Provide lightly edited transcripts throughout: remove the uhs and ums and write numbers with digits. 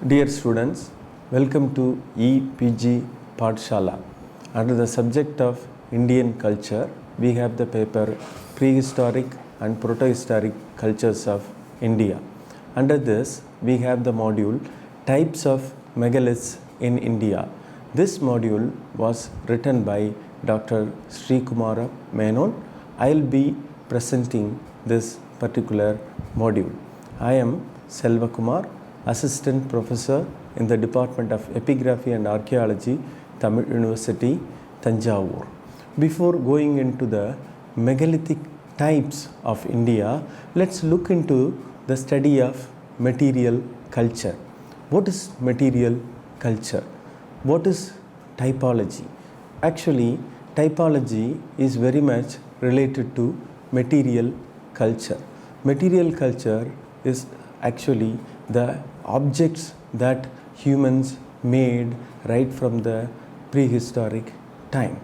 Dear students, welcome to EPG Pathshala. Under the subject of Indian culture, we have the paper Prehistoric and Protohistoric Cultures of India. Under this, we have the module Types of Megaliths in India. This module was written by Dr. Sri Kumara Menon. I will be presenting this particular module. I am Selva Kumar, Assistant Professor in the Department of Epigraphy and Archaeology, Tamil University, Tanjavur. Before going into the megalithic types of India, let's look into the study of material culture. What is material culture? What is typology? Actually, typology is very much related to material culture. Material culture is actually the objects that humans made right from the prehistoric time.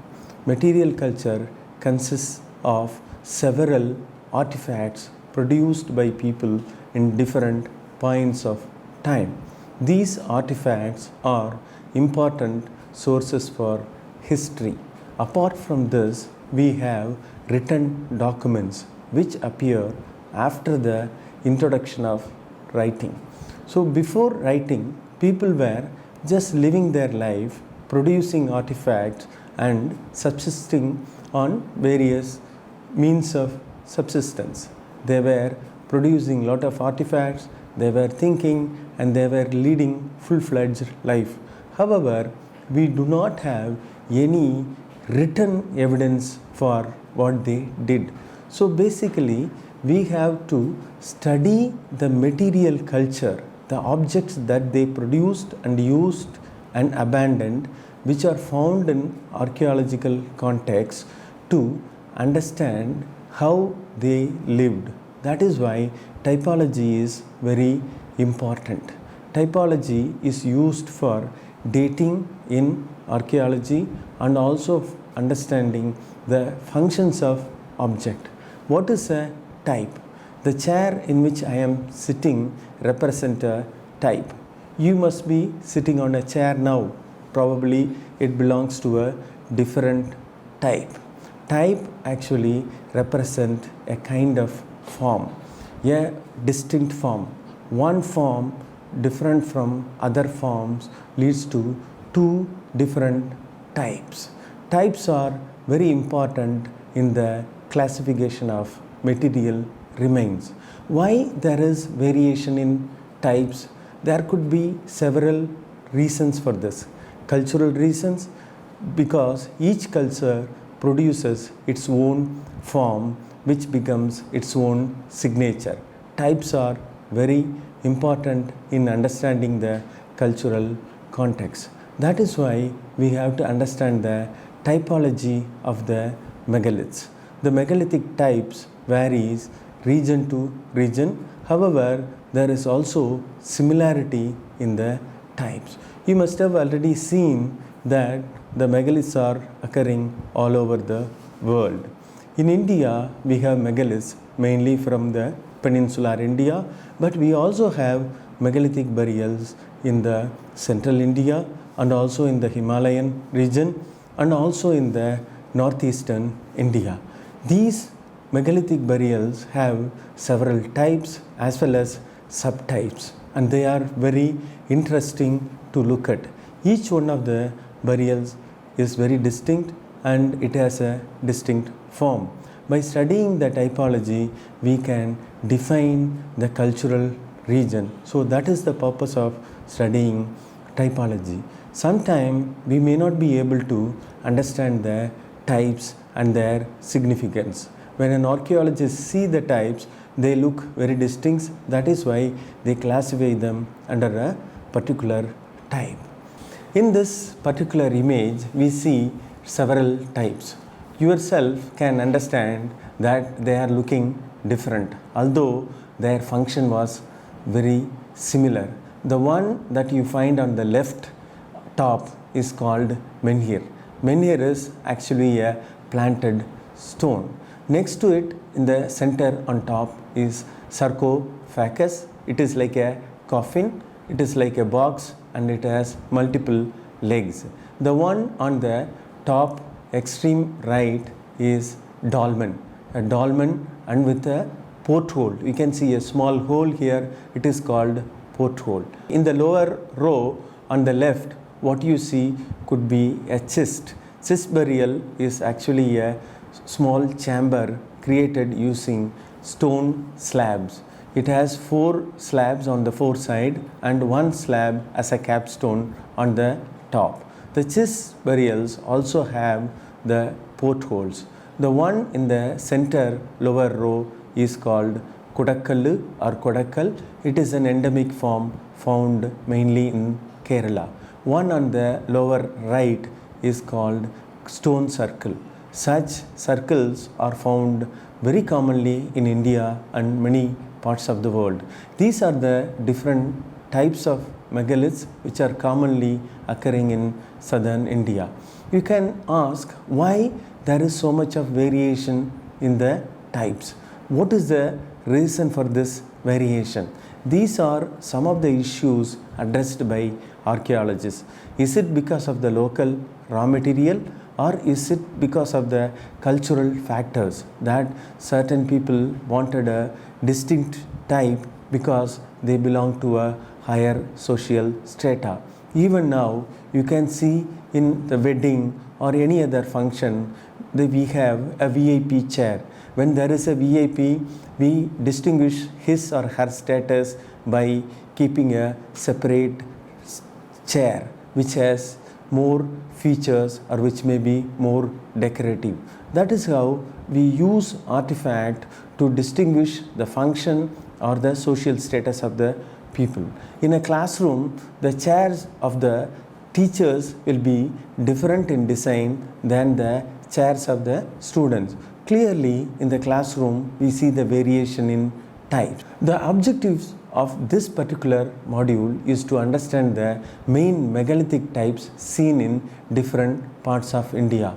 Material culture consists of several artifacts produced by people in different points of time. These artifacts are important sources for history. Apart from this, we have written documents which appear after the introduction of writing. So before writing, people were just living their life, producing artifacts and subsisting on various means of subsistence. They were producing lot of artifacts, they were thinking, and they were leading full-fledged life. However, we do not have any written evidence for what they did. So basically, we have to study the material culture, the objects that they produced and used and abandoned, which are found in archaeological context, to understand how they lived. That is why typology is very important. Typology is used for dating in archaeology and also understanding the functions of object. What is a type? The chair in which I am sitting represents a type. You must be sitting on a chair now. Probably it belongs to a different type. Type actually represents a kind of form, a distinct form. One form different from other forms leads to two different types. Types are very important in the classification of material remains. Why there is variation in types? There could be several reasons for this. Cultural reasons, because each culture produces its own form which becomes its own signature. Types are very important in understanding the cultural context. That is why we have to understand the typology of the megaliths. The megalithic types varies region to region. However, there is also similarity in the types. You must have already seen that the megaliths are occurring all over the world. In India, we have megaliths mainly from the peninsular India, but we also have megalithic burials in the central India and also in the Himalayan region and also in the northeastern India. These megalithic burials have several types as well as subtypes, and they are very interesting to look at. Each one of the burials is very distinct and it has a distinct form. By studying the typology, we can define the cultural region. So that is the purpose of studying typology. Sometimes we may not be able to understand the types and their significance. When an archaeologist sees the types, they look very distinct. That is why they classify them under a particular type. In this particular image, we see several types. Yourself can understand that they are looking different, although their function was very similar. The one that you find on the left top is called menhir. Menhir is actually a planted stone. Next to it, in the center on top, is sarcophagus. It is like a coffin, It is like a box and it has multiple legs. The one on the top extreme right is dolmen, a dolmen and with a porthole. You can see a small hole here, it is called porthole. In the lower row on the left, what you see could be a chest. Chest burial is actually a small chamber created using stone slabs. It has 4 slabs on the 4 side and 1 slab as a capstone on the top. The chest burials also have the portholes. The one in the center lower row is called Kodakkallu or Kodakkal. It is an endemic form found mainly in Kerala. One on the lower right is called stone circle. Such circles are found very commonly in India and many parts of the world. These are the different types of megaliths which are commonly occurring in southern India. You can ask why there is so much of variation in the types. What is the reason for this variation? These are some of the issues addressed by archaeologists. Is it because of the local raw material, or is it because of the cultural factors that certain people wanted a distinct type because they belong to a higher social strata? Even now, you can see in the wedding or any other function that we have a VIP chair. When there is a VIP, we distinguish his or her status by keeping a separate chair which has more features or which may be more decorative. That is how we use artifact to distinguish the function or the social status of the people. In a classroom, the chairs of the teachers will be different in design than the chairs of the students. Clearly, in the classroom, we see the variation in types. The objectives of this particular module is to understand the main megalithic types seen in different parts of India.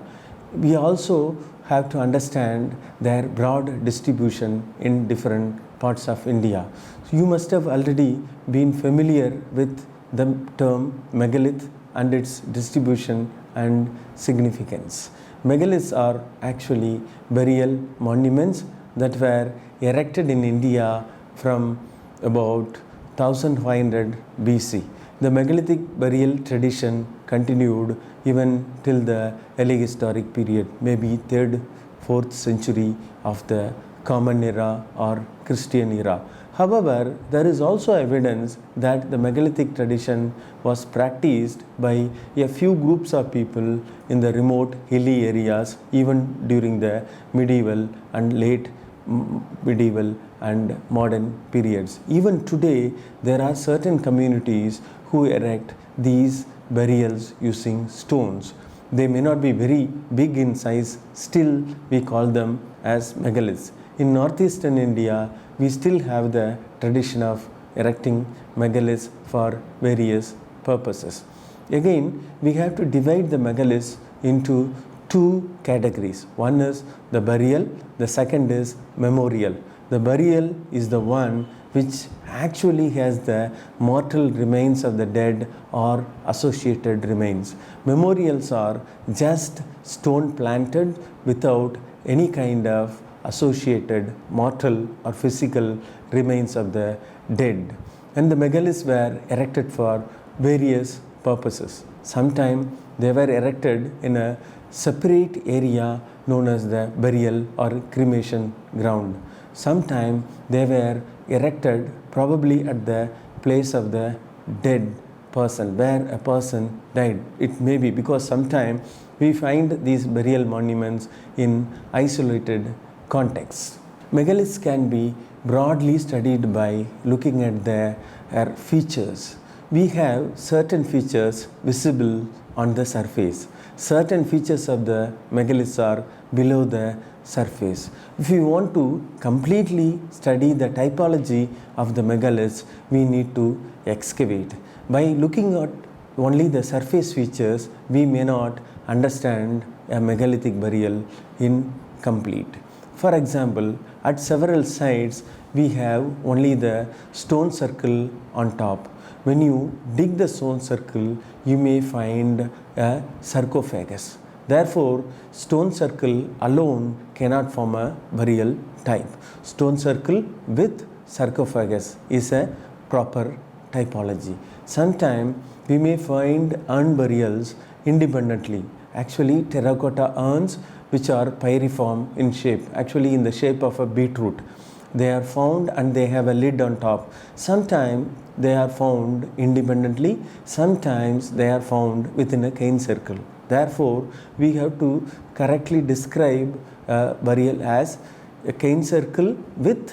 We also have to understand their broad distribution in different parts of India. So you must have already been familiar with the term megalith and its distribution and significance. Megaliths are actually burial monuments that were erected in India from about 1500 BC. The megalithic burial tradition continued even till the early historic period, maybe 3rd, 4th century of the Common Era or Christian era. However, there is also evidence that the megalithic tradition was practiced by a few groups of people in the remote hilly areas even during the medieval and late medieval and modern periods. Even today, there are certain communities who erect these burials using stones. They may not be very big in size, still we call them as megaliths. In northeastern India, we still have the tradition of erecting megaliths for various purposes. Again, we have to divide the megaliths into 2 categories. One is the burial, the second is memorial. The burial is the one which actually has the mortal remains of the dead or associated remains. Memorials are just stone planted without any kind of associated mortal or physical remains of the dead. And the megaliths were erected for various purposes. Sometimes they were erected in a separate area known as the burial or cremation ground. Sometimes they were erected probably at the place of the dead person, where a person died. It may be because sometimes we find these burial monuments in isolated contexts. Megaliths can be broadly studied by looking at their features. We have certain features visible on the surface. Certain features of the megaliths are below the surface. If we want to completely study the typology of the megaliths, we need to excavate. By looking at only the surface features, we may not understand a megalithic burial in complete. For example, at several sites, we have only the stone circle on top. when you dig the stone circle, you may find a sarcophagus. Therefore, stone circle alone cannot form a burial type. Stone circle with sarcophagus is a proper typology. Sometimes we may find urn burials independently. Actually, terracotta urns which are pyriform in shape, actually in the shape of a beetroot. They are found and they have a lid on top. Sometimes they are found independently, sometimes they are found within a cane circle. Therefore, we have to correctly describe a burial as a cane circle with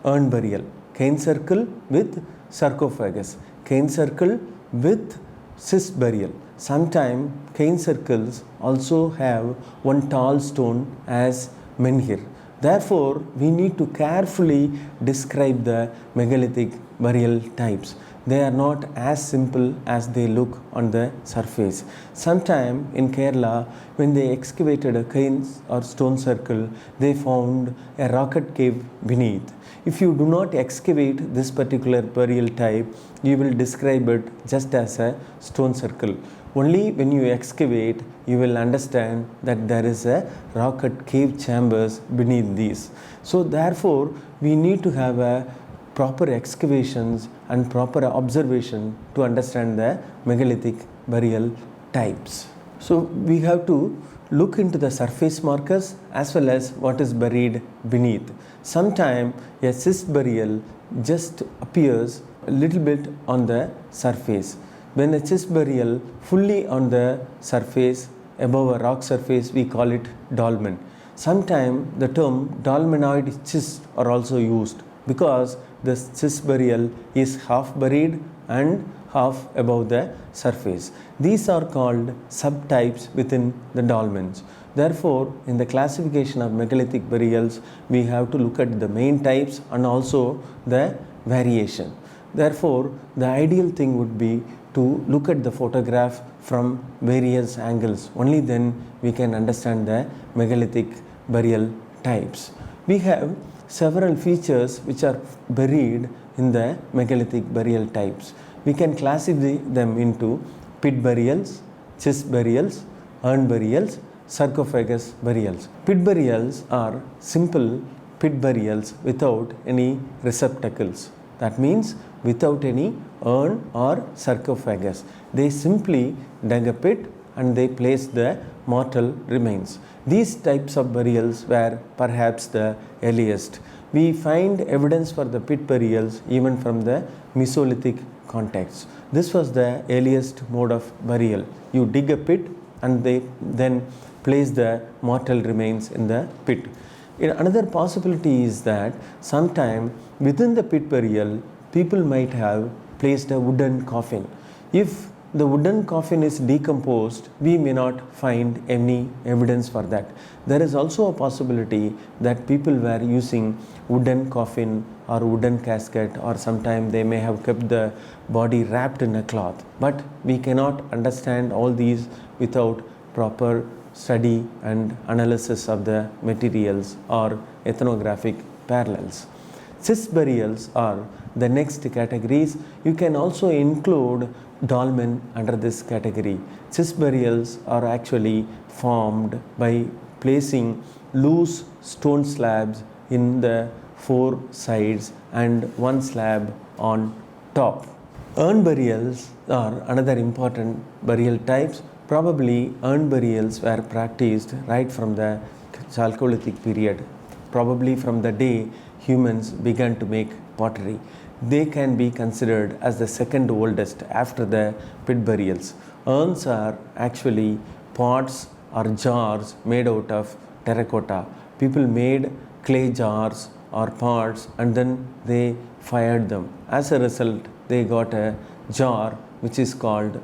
urn burial, cane circle with sarcophagus, cane circle with cyst burial. Sometimes cane circles also have one tall stone as menhir. Therefore, we need to carefully describe the megalithic burial types. They are not as simple as they look on the surface. Sometime in Kerala, when they excavated a cane or stone circle, they found a rocket cave beneath. If you do not excavate this particular burial type, you will describe it just as a stone circle. Only when you excavate, you will understand that there is a rocket cave chambers beneath these. So therefore, we need to have a proper excavations and proper observation to understand the megalithic burial types. So we have to look into the surface markers as well as what is buried beneath. Sometimes a cyst burial just appears a little bit on the surface. When a cyst burial fully on the surface, above a rock surface, we call it dolmen. Sometimes the term dolmenoid cyst are also used because the cyst burial is half buried and half above the surface. These are called subtypes within the dolmens. Therefore, in the classification of megalithic burials, we have to look at the main types and also the variation. Therefore, the ideal thing would be to look at the photograph from various angles. Only then we can understand the megalithic burial types. We have several features which are buried in the megalithic burial types. We can classify them into pit burials, chest burials, urn burials, sarcophagus burials. Pit burials are simple pit burials without any receptacles. That means without any urn or sarcophagus. They simply dug a pit and they placed the mortal remains. These types of burials were perhaps the earliest. We find evidence for the pit burials even from the Mesolithic context. This was the earliest mode of burial. You dig a pit and they then place the mortal remains in the pit. Another possibility is that sometime within the pit burial, people might have placed a wooden coffin. If the wooden coffin is decomposed, we may not find any evidence for that. There is also a possibility that people were using wooden coffin or wooden casket, or sometime they may have kept the body wrapped in a cloth. But we cannot understand all these without proper study and analysis of the materials or ethnographic parallels. Cyst burials are the next categories. You can also include dolmen under this category. Cyst burials are actually formed by placing loose stone slabs in the four sides and one slab on top. Urn burials are another important burial types. Probably urn burials were practiced right from the Chalcolithic period, probably from the day humans began to make pottery. They can be considered as the second oldest after the pit burials. Urns are actually pots or jars made out of terracotta. People made clay jars or pots and then they fired them. As a result, they got a jar which is called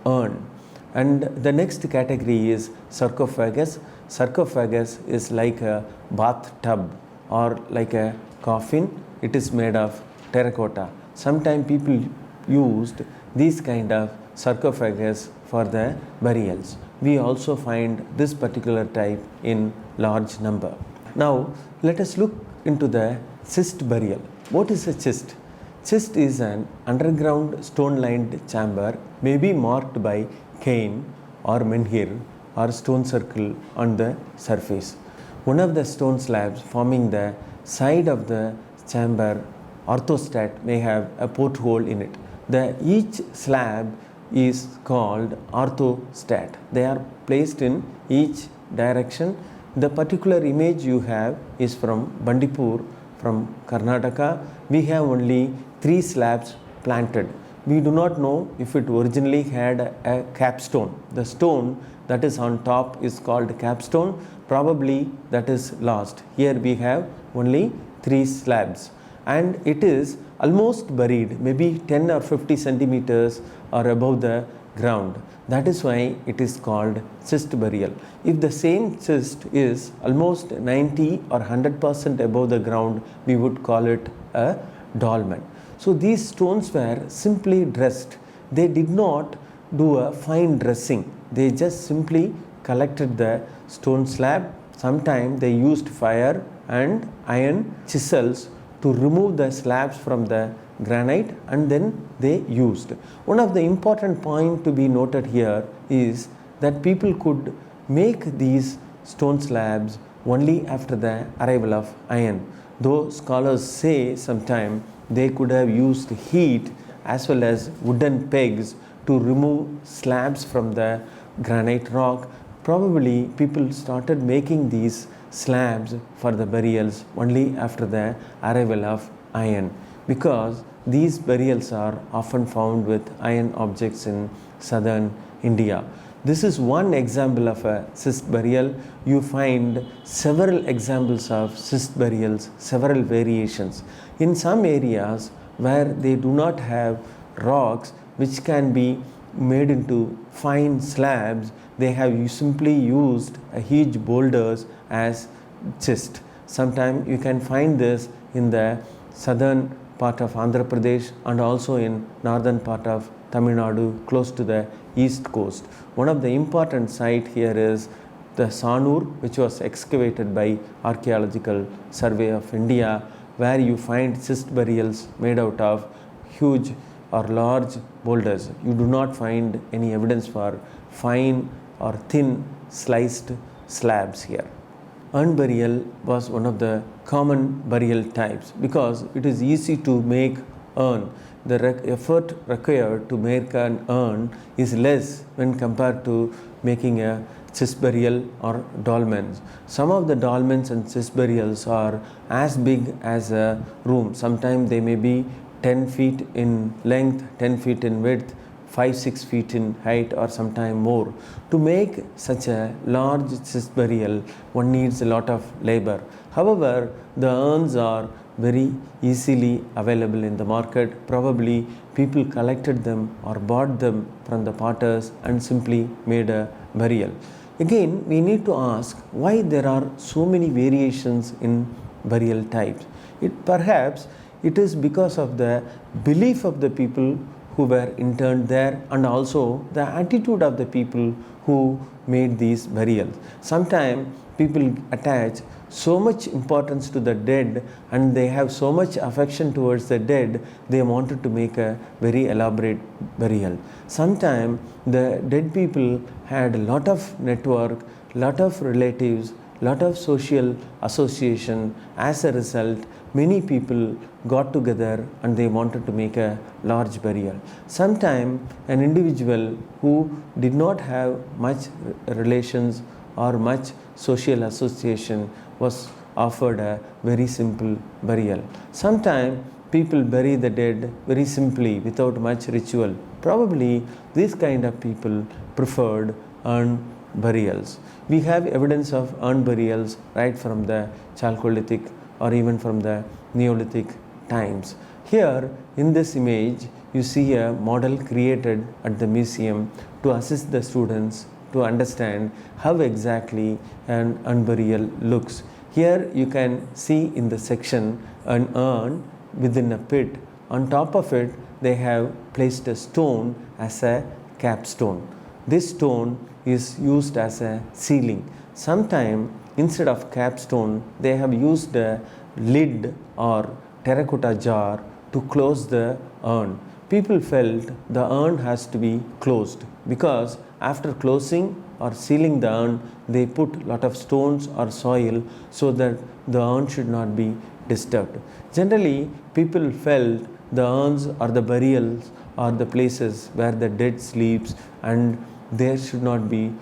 urn. And the next category is sarcophagus. Sarcophagus is like a bathtub or like a coffin. It is made of terracotta. Sometimes people used these kind of sarcophagus for the burials. We also find this particular type in large number. Now let us look into the cyst burial. What is a cyst? Chest is an underground stone-lined chamber, maybe marked by cairn or menhir or stone circle on the surface. One of the stone slabs forming the side of the chamber orthostat may have a porthole in it. Each slab is called orthostat. They are placed in each direction. The particular image you have is from Bandipur, from Karnataka. We have only 3 slabs planted. We do not know if it originally had a capstone. The stone that is on top is called capstone. Probably that is lost. Here we have only 3 slabs, and it is almost buried, maybe 10 or 50 centimeters or above the ground. That is why it is called chest burial. If the same chest is almost 90 or 100% above the ground, we would call it a dolmen. So these stones were simply dressed. They did not do a fine dressing. They just simply collected the stone slab. Sometimes they used fire and iron chisels to remove the slabs from the granite, and then they used. One of the important point to be noted here is that people could make these stone slabs only after the arrival of iron. Though scholars say sometimes they could have used heat as well as wooden pegs to remove slabs from the granite rock. Probably people started making these slabs for the burials only after the arrival of iron, because these burials are often found with iron objects in southern India. This is one example of a schist burial. You find several examples of schist burials, several variations. In some areas where they do not have rocks which can be made into fine slabs, they have simply used huge boulders as chest. Sometimes you can find this in the southern part of Andhra Pradesh and also in northern part of Tamil Nadu, close to the east coast. One of the important site here is the Sanur, which was excavated by Archaeological Survey of India, where you find schist burials made out of huge or large boulders. You do not find any evidence for fine or thin sliced slabs here. Urn burial was one of the common burial types because it is easy to make urn. The effort required to make an urn is less when compared to making a schist burial or dolmens. Some of the dolmens and schist burials are as big as a room. Sometimes they may be 10 feet in length, 10 feet in width, 5-6 feet in height, or sometime more. To make such a large schist burial, one needs a lot of labor. However, the urns are very easily available in the market. Probably people collected them or bought them from the potters and simply made a burial. Again, we need to ask why there are so many variations in burial types. Perhaps it is because of the belief of the people who were interned there and also the attitude of the people who made these burials. Sometimes people attach so much importance to the dead and they have so much affection towards the dead, they wanted to make a very elaborate burial. Sometimes the dead people had a lot of network, lot of relatives, lot of social association. As a result, many people got together and they wanted to make a large burial. Sometimes an individual who did not have much relations or much social association was offered a very simple burial. Sometimes people bury the dead very simply without much ritual. Probably these kind of people preferred urn burials. We have evidence of urn burials right from the Chalcolithic or even from the Neolithic times. Here in this image you see a model created at the museum to assist the students to understand how exactly an urn burial looks. Here you can see in the section an urn within a pit. On top of it they have placed a stone as a capstone. This stone is used as a ceiling. Sometimes instead of capstone they have used a lid or terracotta jar to close the urn. People felt the urn has to be closed because after closing or sealing the urn, they put lot of stones or soil so that the urn should not be disturbed. Generally, people felt the urns or the burials are the places where the dead sleeps and they should not be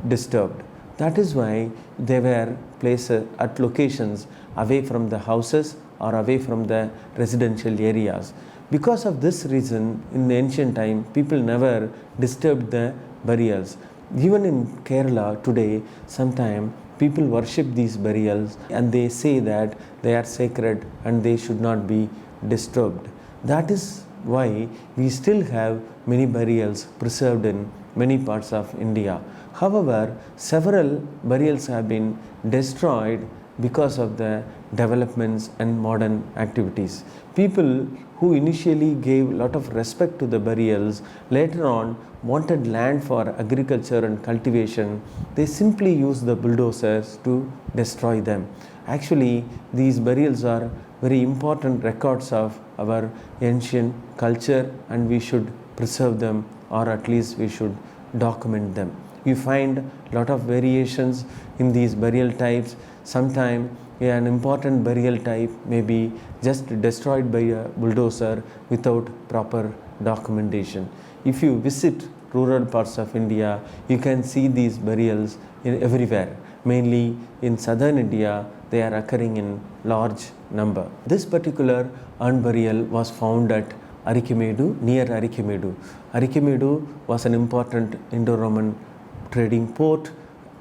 disturbed. That is why they were placed at locations away from the houses or away from the residential areas. Because of this reason, in the ancient time, people never disturbed the burials. Even in Kerala today, sometimes people worship these burials and they say that they are sacred and they should not be disturbed. That is why we still have many burials preserved in many parts of India. However, several burials have been destroyed because of the developments and modern activities. People who initially gave a lot of respect to the burials later on wanted land for agriculture and cultivation. They simply used the bulldozers to destroy them. Actually, these burials are very important records of our ancient culture and we should preserve them, or at least we should document them. You find a lot of variations in these burial types. Sometimes an important burial type may be just destroyed by a bulldozer without proper documentation. If you visit rural parts of India, you can see these burials everywhere. Mainly in southern India, they are occurring in large number. This particular urn burial was found at Arikemedu, near Arikemedu. Arikemedu was an important Indo-Roman trading port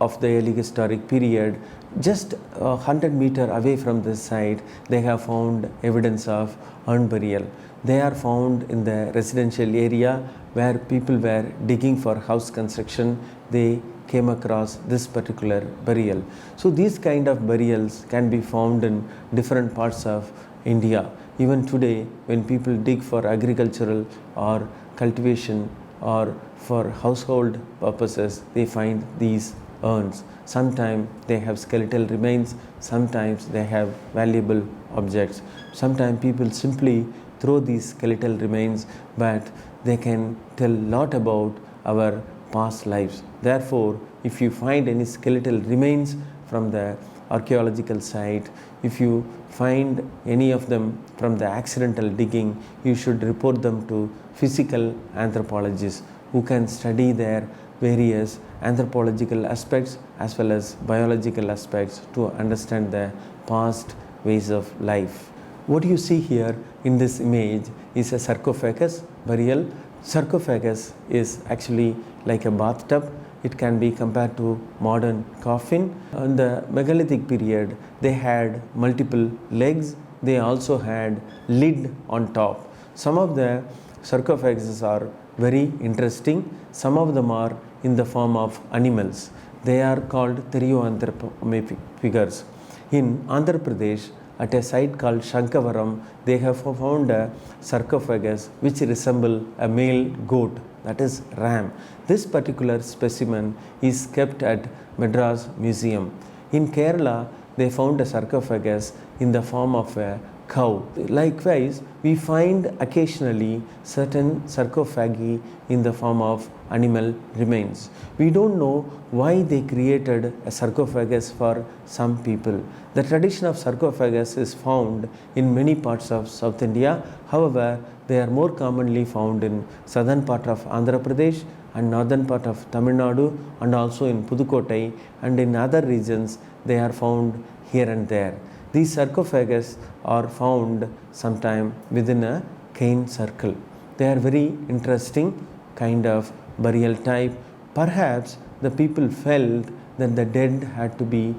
of the early historic period. Just 100 meters away from this site, they have found evidence of urn burial. They are found in the residential area where people were digging for house construction. They came across this particular burial. So these kind of burials can be found in different parts of India. Even today, when people dig for agricultural or cultivation or for household purposes, they find these urns. Sometimes they have skeletal remains, sometimes they have valuable objects. Sometimes people simply throw these skeletal remains, but they can tell a lot about our past lives. Therefore, if you find any skeletal remains from the archaeological site, if you find any of them from the accidental digging, you should report them to physical anthropologists who can study their various anthropological aspects as well as biological aspects to understand the past ways of life. What you see here in this image is a sarcophagus burial. Sarcophagus is actually like a bathtub. It can be compared to modern coffin. In the megalithic period, they had multiple legs. They also had lid on top. Some of the sarcophaguses are very interesting. Some of them are in the form of animals. They are called theroanthropomorphic figures. In Andhra Pradesh, at a site called Shankavaram, they have found a sarcophagus which resembles a male goat, that is ram. This particular specimen is kept at Madras Museum. In Kerala, they found a sarcophagus in the form of a cow. Likewise, we find occasionally certain sarcophagi in the form of animal remains. We don't know why they created a sarcophagus for some people. The tradition of sarcophagus is found in many parts of South India. However, they are more commonly found in southern part of Andhra Pradesh and northern part of Tamil Nadu and also in Pudukkottai, and in other regions they are found here and there. These sarcophagus are found sometime within a cane circle. They are very interesting kind of burial type. Perhaps the people felt that the dead had to be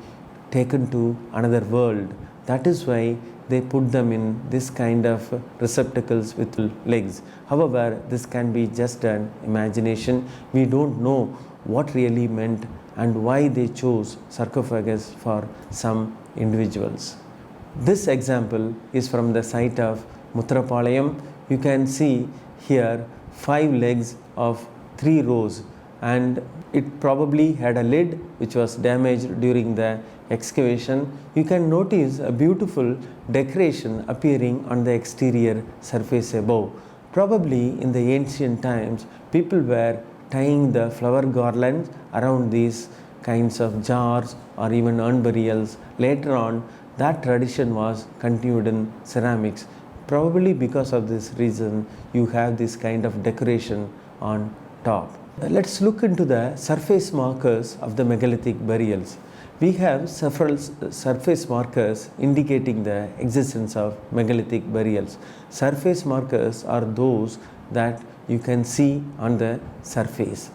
taken to another world. That is why they put them in this kind of receptacles with legs. However, this can be just an imagination. We don't know what really meant and why they chose sarcophagus for some individuals. This example is from the site of Muthrapalayam. You can see here 5 legs of 3 rows, and it probably had a lid which was damaged during the excavation, you can notice a beautiful decoration appearing on the exterior surface above. Probably in the ancient times, people were tying the flower garlands around these kinds of jars or even urn burials. Later on, that tradition was continued in ceramics. Probably because of this reason, you have this kind of decoration on top. Let's look into the surface markers of the megalithic burials. We have several surface markers indicating the existence of megalithic burials. Surface markers are those that you can see on the surface.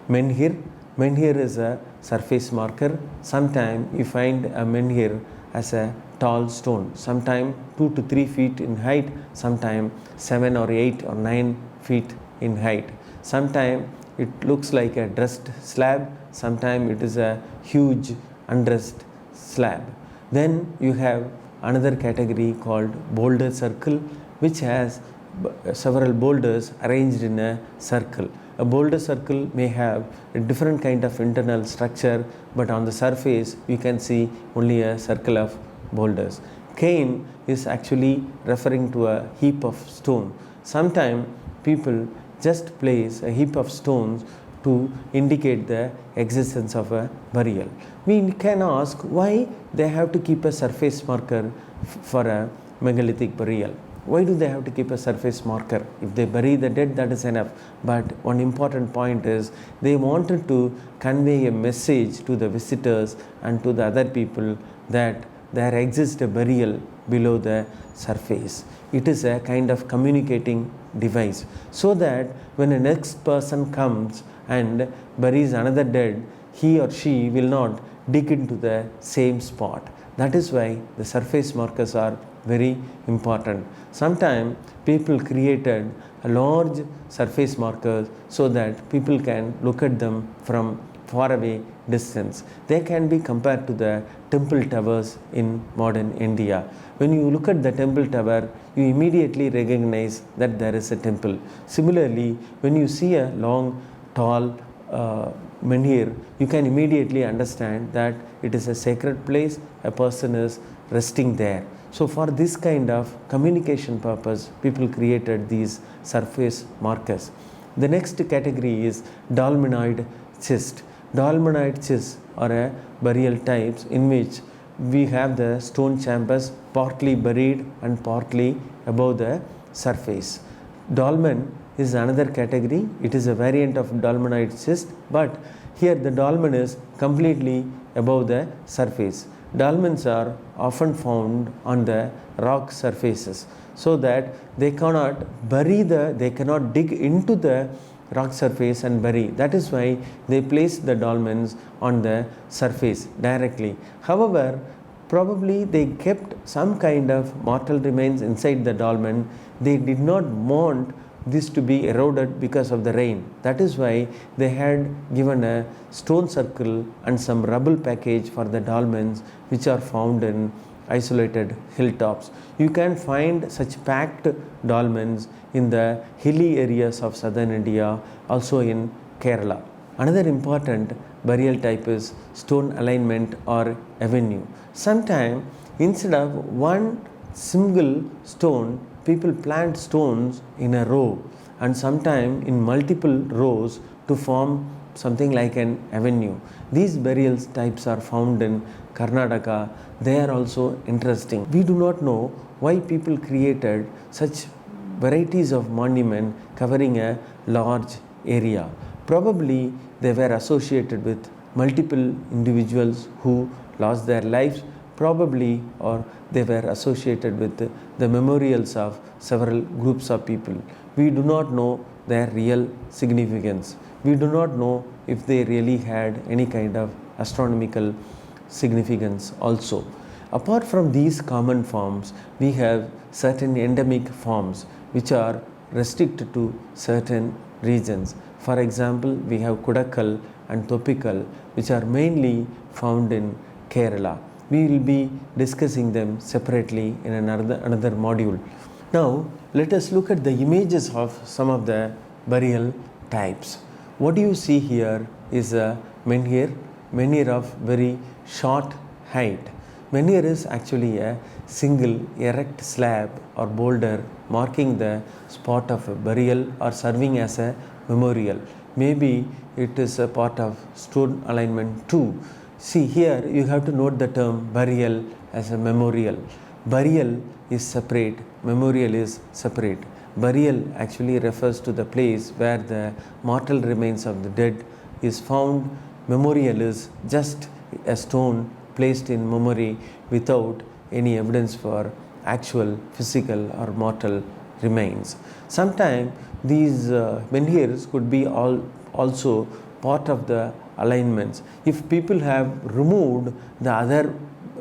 Menhir is a surface marker. Sometimes you find a menhir as a tall stone, sometimes 2 to 3 feet in height, sometimes 7 or 8 or 9 feet in height. Sometimes it looks like a dressed slab, sometimes it is a huge undressed slab. Then you have another category called boulder circle, which has several boulders arranged in a circle. A boulder circle may have a different kind of internal structure, but on the surface you can see only a circle of boulders. Cairn is actually referring to a heap of stone. Sometimes people just place a heap of stones to indicate the existence of a burial. We can ask why they have to keep a surface marker for a megalithic burial. Why do they have to keep a surface marker? If they bury the dead, that is enough. But one important point is they wanted to convey a message to the visitors and to the other people that there exists a burial below the surface. It is a kind of communicating device, so that when a next person comes and buries another dead, he or she will not dig into the same spot. That is why the surface markers are very important. Sometimes people created a large surface markers so that people can look at them from far away distance. They can be compared to the temple towers in modern India. When you look at the temple tower, you immediately recognize that there is a temple. Similarly, when you see a long, tall menhir, you can immediately understand that it is a sacred place, a person is resting there. So for this kind of communication purpose, people created these surface markers. The next category is dolmenoid schist. Dolmenoid schists are a burial types in which we have the stone chambers partly buried and partly above the surface. Dolmen is another category. It is a variant of dolmenoid schist, but here the dolmen is completely above the surface. Dolmens are often found on the rock surfaces, so that they cannot dig into the rock surface and bury. That is why they place the dolmens on the surface directly. However, probably they kept some kind of mortal remains inside the dolmen. They did not want this to be eroded because of the rain. That is why they had given a stone circle and some rubble package for the dolmens, which are found in isolated hilltops. You can find such packed dolmens in the hilly areas of southern India, also in Kerala. Another important burial type is stone alignment or avenue. Sometimes instead of one single stone, people plant stones in a row, and sometimes in multiple rows to form something like an avenue. These burial types are found in Karnataka. They are also interesting. We do not know why people created such varieties of monument covering a large area. Probably they were associated with multiple individuals who lost their lives, probably, or they were associated with the memorials of several groups of people. We do not know their real significance. We do not know if they really had any kind of astronomical significance also. Apart from these common forms, we have certain endemic forms which are restricted to certain regions. For example, we have Kudakkal and Thoppikal, which are mainly found in Kerala. We will be discussing them separately in another module. Now, let us look at the images of some of the burial types. What you see here is a menhir of very short height. Menhir is actually a single erect slab or boulder marking the spot of a burial or serving as a memorial. Maybe it is a part of stone alignment too. See here you have to note the term burial as a memorial. Burial is separate, memorial is separate. Burial actually refers to the place where the mortal remains of the dead is found. Memorial is just a stone placed in memory without any evidence for actual physical or mortal remains. Sometimes these menhirs could be also part of the alignments. If people have removed the other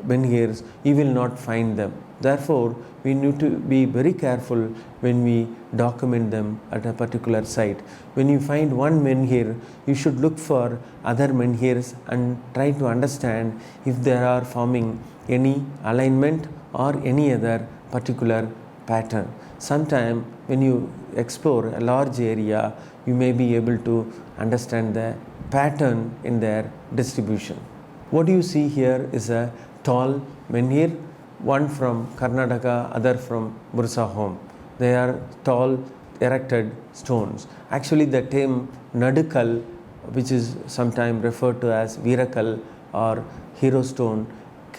menhirs, you will not find them. Therefore, we need to be very careful when we document them at a particular site. When you find one menhir, you should look for other menhirs and try to understand if they are forming any alignment or any other particular pattern. Sometime when you explore a large area, you may be able to understand the pattern in their distribution. What you see here is a tall menhir, one from Karnataka, other from Bursahom. They are tall erected stones. Actually the term Nadukal, which is sometimes referred to as Virakal or hero stone,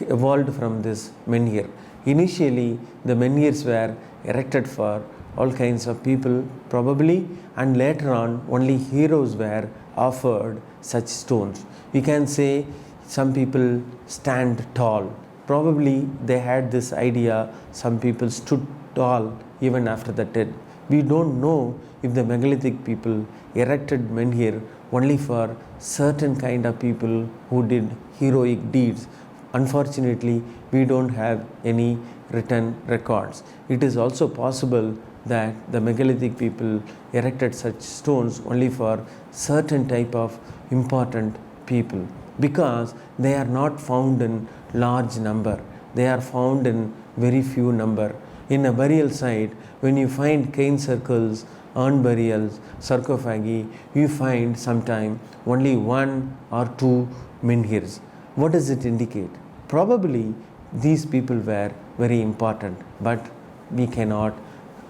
evolved from this menhir. Initially the menhirs were erected for all kinds of people probably, and later on only heroes were offered such stones. We can say some people stand tall. Probably they had this idea, some people stood tall even after the dead. We don't know if the megalithic people erected menhir only for certain kind of people who did heroic deeds. Unfortunately, we don't have any written records. It is also possible that the megalithic people erected such stones only for certain type of important people, because they are not found in large number. They are found in very few number. In a burial site, when you find cairn circles, urn burials, sarcophagi, you find sometime only one or two menhirs. What does it indicate? Probably these people were very important, but we cannot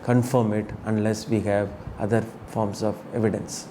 confirm it unless we have other forms of evidence.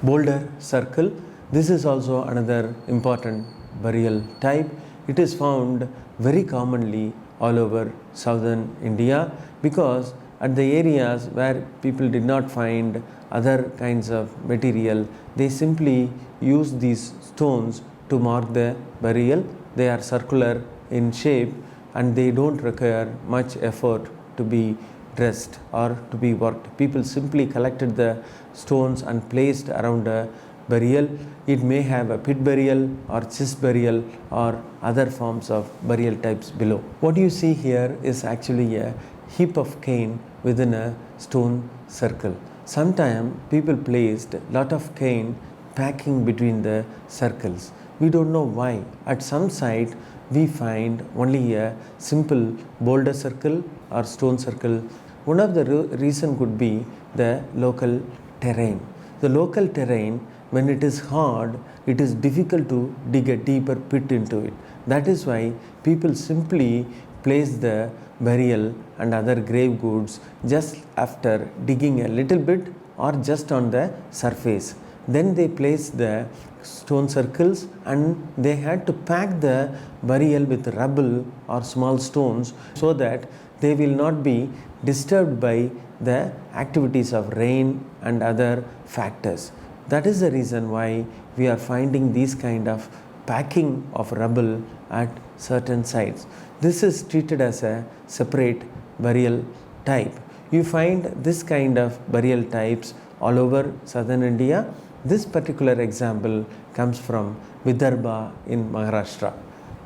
Boulder circle, this is also another important burial type. It is found very commonly all over southern India, because at the areas where people did not find other kinds of material, they simply use these stones to mark the burial. They are circular in shape and they don't require much effort to be dressed or to be worked. People simply collected the stones and placed around a burial. It may have a pit burial or chest burial or other forms of burial types below. What you see here is actually a heap of cane within a stone circle. Sometimes people placed lot of cane packing between the circles. We don't know why. At some site we find only a simple boulder circle or stone circle. One of the reason could be the local terrain. The local terrain, when it is hard, it is difficult to dig a deeper pit into it. That is why people simply place the burial and other grave goods just after digging a little bit or just on the surface. Then they place the stone circles and they had to pack the burial with rubble or small stones so that they will not be disturbed by the activities of rain and other factors. That is the reason why we are finding these kind of packing of rubble at certain sites. This is treated as a separate burial type. You find this kind of burial types all over southern India. This particular example comes from Vidarbha in Maharashtra.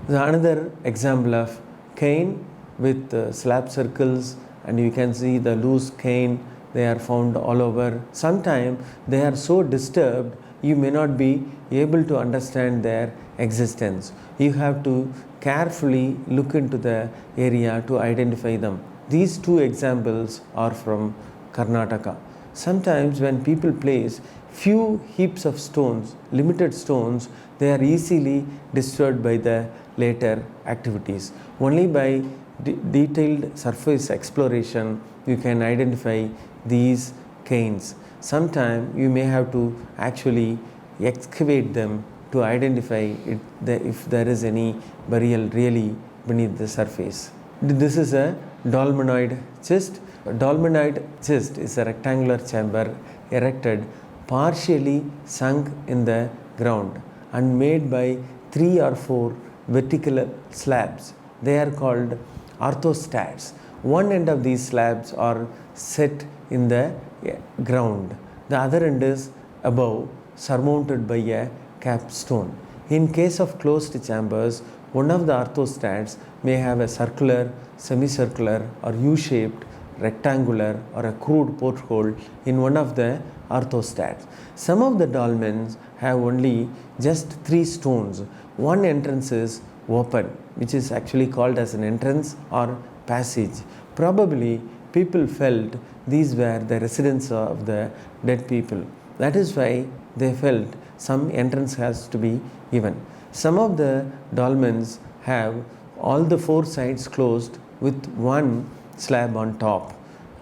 Another example of cane with slab circles, and you can see the loose cane. They are found all over. Sometimes they are so disturbed you may not be able to understand their existence. You have to carefully look into the area to identify them. These two examples are from Karnataka. sometimes when people place few heaps of stones, limited stones, they are easily destroyed by the later activities. Only by detailed surface exploration you can identify these cairns. Sometimes you may have to actually excavate them to identify if there is any burial really beneath the surface. This is a dolmenoid chest. A dolmenoid chest is a rectangular chamber erected, partially sunk in the ground and made by 3 or 4 vertical slabs. They are called orthostats. One end of these slabs are set in the ground. The other end is above, surmounted by a capstone. In case of closed chambers, one of the orthostats may have a circular, semicircular or U-shaped, rectangular or a crude porthole in one of the orthostats. Some of the dolmens have only just 3 stones. One entrance is open, which is actually called as an entrance or passage. Probably people felt these were the residence of the dead people. That is why they felt some entrance has to be given. Some of the dolmens have all the 4 sides closed with one slab on top,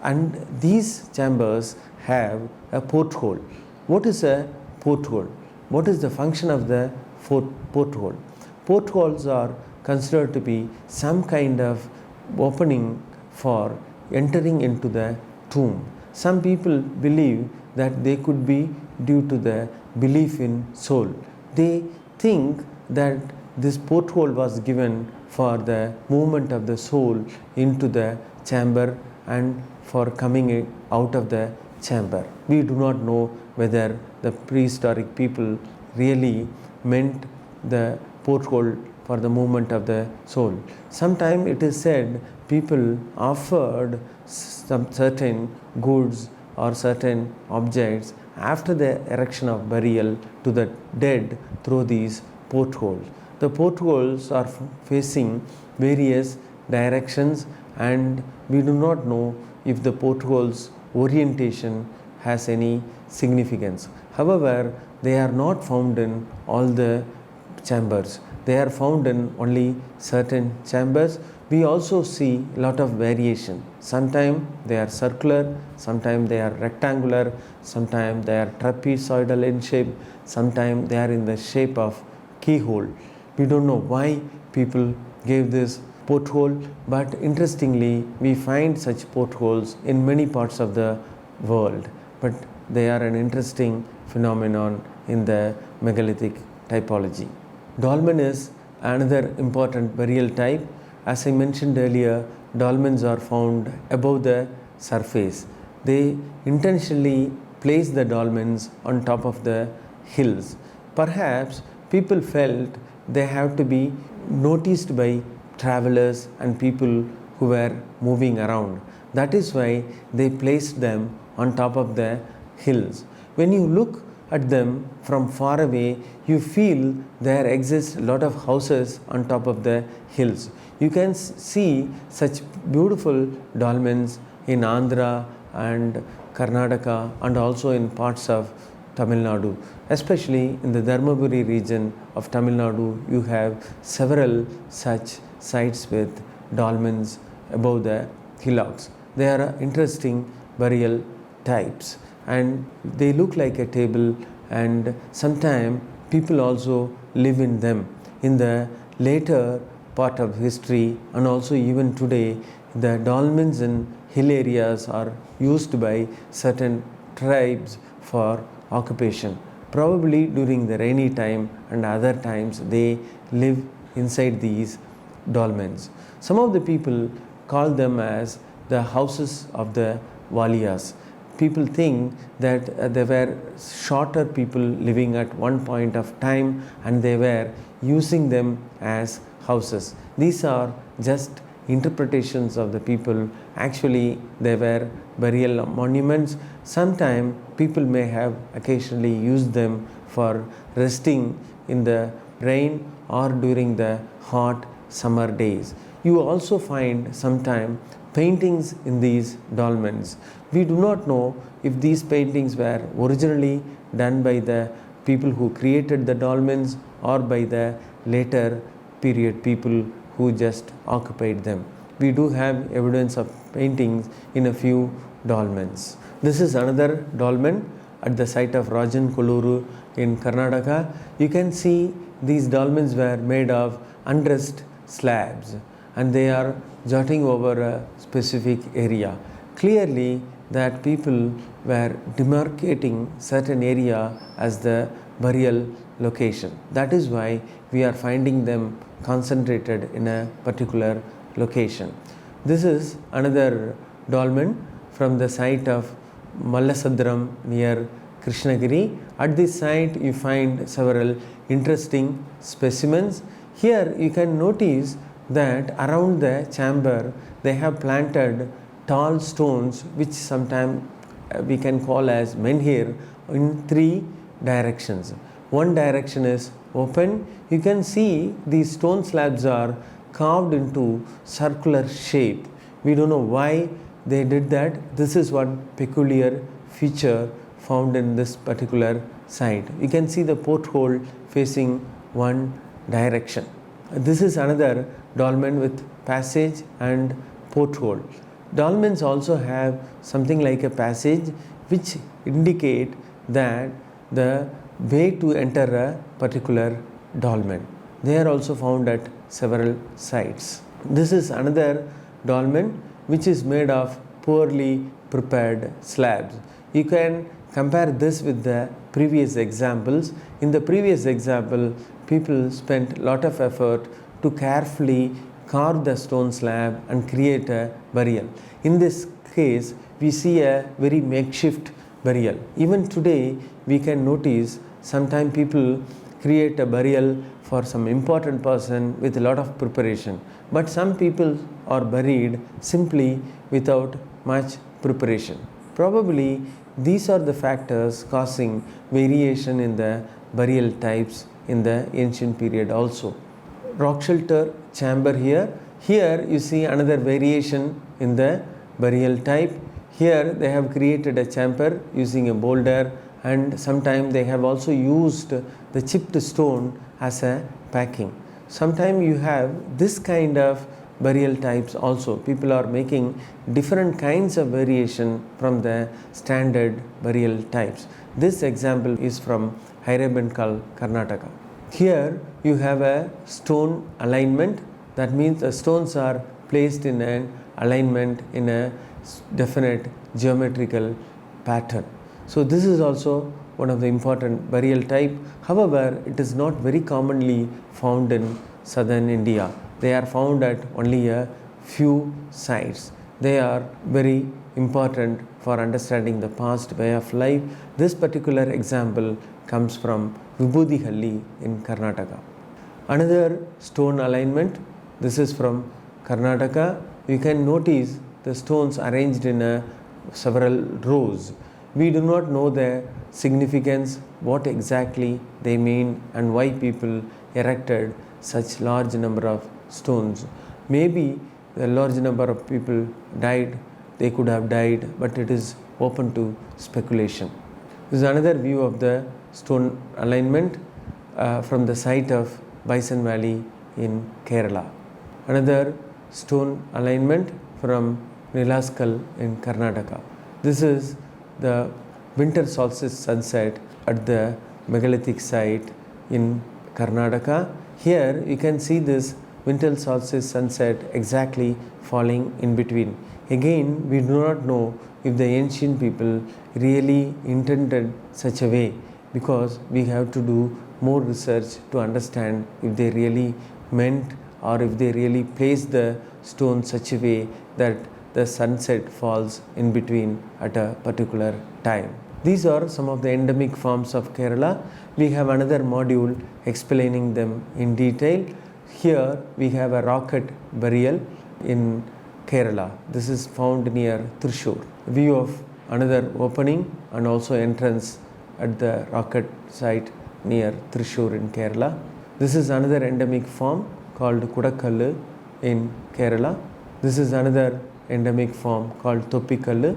and these chambers have a porthole. What is a porthole? What is the function of the porthole? Portholes are considered to be some kind of opening for entering into the tomb. Some people believe that they could be due to the belief in soul. They think that this porthole was given for the movement of the soul into the chamber and for coming out of the chamber. We do not know whether the prehistoric people really meant the porthole for the movement of the soul. Sometimes it is said people offered some certain goods or certain objects after the erection of burial to the dead through these portholes. The portholes are facing various directions, and we do not know if the portholes orientation has any significance. However, they are not found in all the chambers. They are found in only certain chambers. We also see a lot of variation. Sometimes they are circular, sometimes they are rectangular, sometimes they are trapezoidal in shape, sometimes they are in the shape of keyhole. We don't know why people gave this porthole, but interestingly, we find such portholes in many parts of the world. But they are an interesting phenomenon in the megalithic typology. Dolmen is another important burial type. As I mentioned earlier, dolmens are found above the surface. They intentionally place the dolmens on top of the hills. Perhaps people felt they have to be noticed by travelers and people who were moving around. That is why they placed them on top of the hills. When you look at them from far away, you feel there exists a lot of houses on top of the hills. You can see such beautiful dolmens in Andhra and Karnataka and also in parts of Tamil Nadu. Especially in the Dharmaburi region of Tamil Nadu, you have several such sites with dolmens above the hillocks. They are interesting burial types, and they look like a table, and sometimes people also live in them. In the later part of history and also even today, the dolmens in hill areas are used by certain tribes for occupation. Probably during the rainy time and other times they live inside these dolmens. Some of the people call them as the houses of the Valiyas. People think that there were shorter people living at one point of time and they were using them as houses. These are just interpretations of the people. Actually, they were burial monuments. Sometimes people may have occasionally used them for resting in the rain or during the hot summer days. You also find sometimes paintings in these dolmens. We do not know if these paintings were originally done by the people who created the dolmens or by the later period people who just occupied them. We do have evidence of paintings in a few dolmens. This is another dolmen at the site of Rajan Koluru in Karnataka. You can see these dolmens were made of undressed slabs and they are jutting over a specific area. Clearly that people were demarcating certain area as the burial location. That is why we are finding them concentrated in a particular location. This is another dolmen from the site of Mallasadram near Krishnagiri. At this site you find several interesting specimens. Here you can notice that around the chamber they have planted tall stones which sometimes we can call as menhir in three directions. One direction is open. You can see these stone slabs are carved into circular shape. We don't know why they did that. This is one peculiar feature found in this particular site. You can see the porthole facing one direction. This is another dolmen with passage and porthole. Dolmens also have something like a passage which indicate that the way to enter a particular dolmen. They are also found at several sites. This is another dolmen which is made of poorly prepared slabs. You can compare this with the previous examples. In the previous example, people spent a lot of effort to carefully carve the stone slab and create a burial. In this case, we see a very makeshift burial. Even today, we can notice sometimes people create a burial for some important person with a lot of preparation. But some people are buried simply without much preparation. Probably these are the factors causing variation in the burial types in the ancient period also. Rock shelter chamber here. Here you see another variation in the burial type. Here they have created a chamber using a boulder, and sometimes they have also used the chipped stone as a packing. Sometimes you have this kind of burial types also. People are making different kinds of variation from the standard burial types. This example is from Hairebenkal, Karnataka. Here you have a stone alignment. That means the stones are placed in an alignment in a definite geometrical pattern. So this is also one of the important burial type. However, it is not very commonly found in southern India. They are found at only a few sites. They are very important for understanding the past way of life. This particular example comes from Vibhudihalli in Karnataka. Another stone alignment, this is from Karnataka. You can notice the stones arranged in several rows. We do not know the significance, what exactly they mean and why people erected such large number of stones. Maybe a large number of people died, they could have died, but it is open to speculation. This is another view of the stone alignment from the site of Bison Valley in Kerala. Another stone alignment from Nilaskal in Karnataka. This is the winter solstice sunset at the megalithic site in Karnataka. Here you can see this winter solstice sunset exactly falling in between. Again, we do not know if the ancient people really intended such a way, because we have to do more research to understand if they really meant or if they really placed the stone such a way that the sunset falls in between at a particular time. These are some of the endemic forms of Kerala. We have another module explaining them in detail. Here we have a rocket burial in Kerala. This is found near Thrissur. View of another opening and also entrance at the rocket site near Thrissur in Kerala. This is another endemic form called Kudakkallu in Kerala. This is another endemic form called Toppikallu.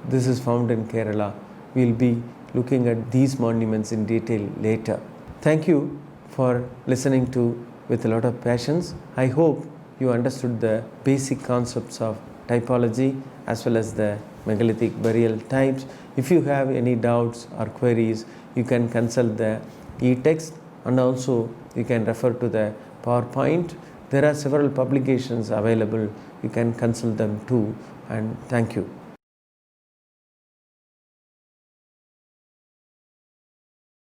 This is found in Kerala. We will be looking at these monuments in detail later. Thank you for listening to with a lot of patience. I hope you understood the basic concepts of typology as well as the megalithic burial types. If you have any doubts or queries, you can consult the e-text, and also you can refer to the PowerPoint. There are several publications available. You can consult them too, and thank you.